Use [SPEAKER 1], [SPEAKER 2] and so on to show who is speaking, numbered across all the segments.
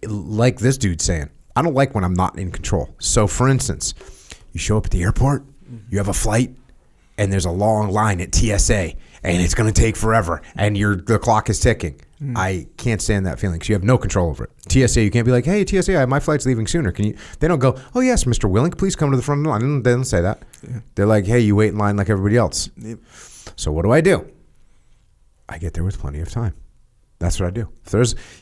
[SPEAKER 1] like this dude's saying, I don't like when I'm not in control. So, for instance, you show up at the airport, you have a flight, and there's a long line at TSA, and it's going to take forever, and the clock is ticking. I can't stand that feeling because you have no control over it. TSA, you can't be like, hey, TSA, my flight's leaving sooner. Can you? They don't go, oh, yes, Mr. Willink, please come to the front of the line. They don't say that. Yeah. They're like, hey, you wait in line like everybody else. Yep. So what do? I get there with plenty of time. That's what I do.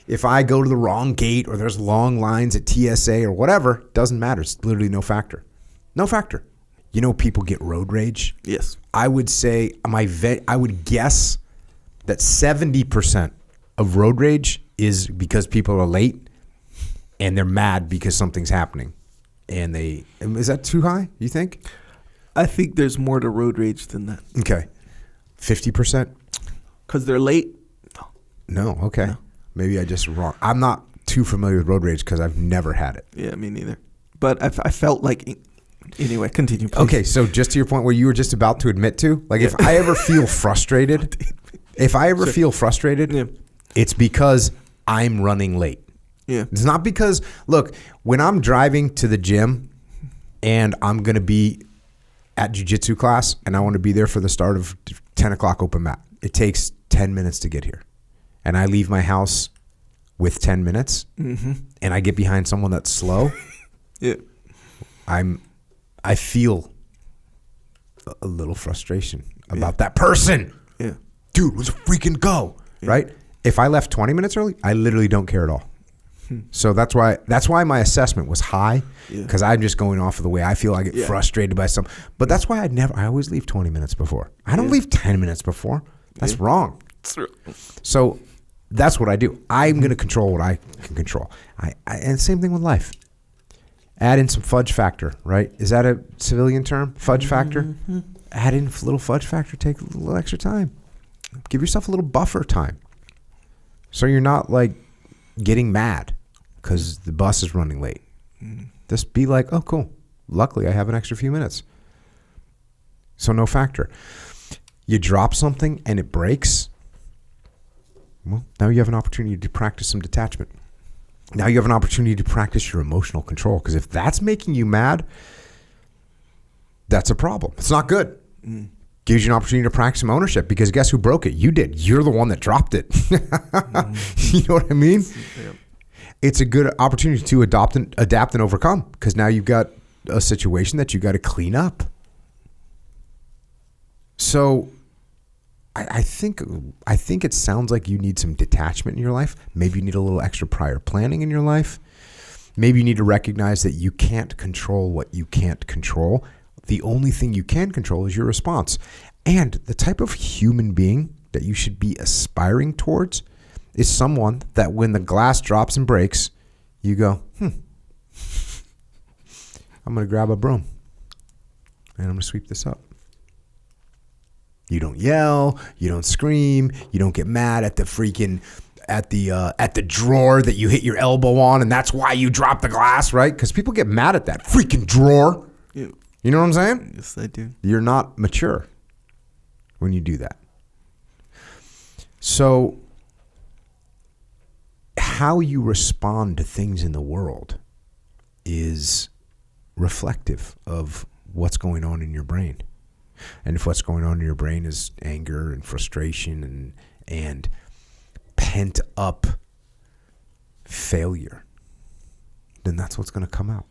[SPEAKER 1] If I go to the wrong gate or there's long lines at TSA or whatever, doesn't matter. It's literally no factor. No factor. You know, people get road rage.
[SPEAKER 2] Yes.
[SPEAKER 1] I would say I would guess that 70% of road rage is because people are late and they're mad because something's happening. And is that too high, you think?
[SPEAKER 2] I think there's more to road rage than that.
[SPEAKER 1] Okay. 50%?
[SPEAKER 2] Because they're late?
[SPEAKER 1] No, okay. No. Maybe I just wrong. I'm not too familiar with road rage because I've never had it.
[SPEAKER 2] Yeah, me neither. But I felt like... Anyway, continue, please.
[SPEAKER 1] Okay, so just to your point where you were just about to admit to, like if I ever feel frustrated, it's because I'm running late.
[SPEAKER 2] Yeah.
[SPEAKER 1] It's not because, look, when I'm driving to the gym and I'm going to be at jiu-jitsu class and I want to be there for the start of 10 o'clock open mat, it takes 10 minutes to get here. And I leave my house with 10 minutes and I get behind someone that's slow.
[SPEAKER 2] Yeah.
[SPEAKER 1] I feel a little frustration about that person.
[SPEAKER 2] Yeah.
[SPEAKER 1] Dude, let's freaking go. Yeah. Right? If I left 20 minutes early, I literally don't care at all. So that's why my assessment was high, because I'm just going off of the way I feel. I get frustrated by something. But that's why I always leave 20 minutes before. I don't leave 10 minutes before. That's wrong. So that's what I do. I'm going to control what I can control. And same thing with life. Add in some fudge factor, right? Is that a civilian term? Fudge factor? Add in a little fudge factor. Take a little extra time. Give yourself a little buffer time. So you're not like getting mad because the bus is running late. Just be like, oh, cool. Luckily, I have an extra few minutes. So no factor. You drop something and it breaks. Well, now you have an opportunity to practice some detachment. Now you have an opportunity to practice your emotional control, because if that's making you mad, that's a problem. It's not good. Gives you an opportunity to practice some ownership, because guess who broke it? You did. You're the one that dropped it. You know what I mean? Yeah. It's a good opportunity to adapt and overcome, because now you've got a situation that you got to clean up. So I think it sounds like you need some detachment in your life. Maybe you need a little extra prior planning in your life. Maybe you need to recognize that you can't control what you can't control. The only thing you can control is your response. And the type of human being that you should be aspiring towards is someone that when the glass drops and breaks, you go, I'm going to grab a broom and I'm going to sweep this up. You don't yell, you don't scream, you don't get mad at the freaking at the drawer that you hit your elbow on, and that's why you drop the glass, right? Because people get mad at that freaking drawer. Yeah. You know what I'm saying?
[SPEAKER 2] Yes, I do.
[SPEAKER 1] You're not mature when you do that. So how you respond to things in the world is reflective of what's going on in your brain. And if what's going on in your brain is anger and frustration and pent up failure, then that's what's going to come out.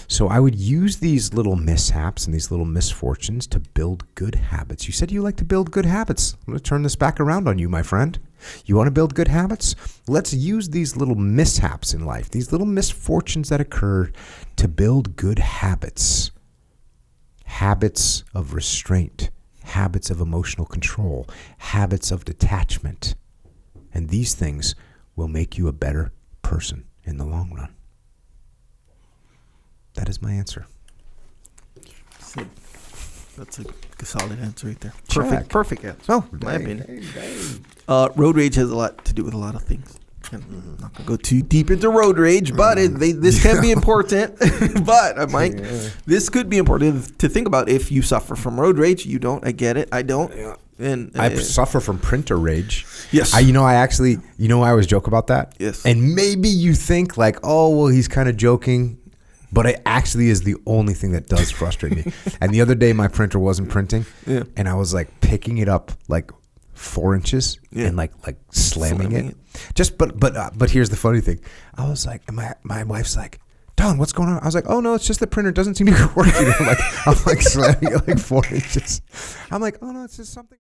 [SPEAKER 1] So I would use these little mishaps and these little misfortunes to build good habits. You said you like to build good habits. I'm going to turn this back around on you, my friend. You want to build good habits? Let's use these little mishaps in life, these little misfortunes that occur, to build good habits. Habits of restraint, habits of emotional control, habits of detachment. And these things will make you a better person in the long run. That is my answer.
[SPEAKER 2] That's a solid answer right there.
[SPEAKER 1] Check.
[SPEAKER 2] Perfect answer.
[SPEAKER 1] Oh,
[SPEAKER 2] in my opinion. Road rage has a lot to do with a lot of things. I'm not going to go too deep into road rage, but this can be important. But this could be important to think about if you suffer from road rage. You don't. I get it. I don't. And
[SPEAKER 1] I suffer from printer rage.
[SPEAKER 2] Yes.
[SPEAKER 1] I always joke about that.
[SPEAKER 2] Yes.
[SPEAKER 1] And maybe you think like, oh, well, he's kind of joking, but it actually is the only thing that does frustrate me. And the other day, my printer wasn't printing, and I was like picking it up like 4 inches and like slamming it. But here's the funny thing. I was like, my wife's like, Don, what's going on? I was like, oh no, it's just the printer doesn't seem to be working. I'm like slamming it like 4 inches. I'm like, oh no, it's just something.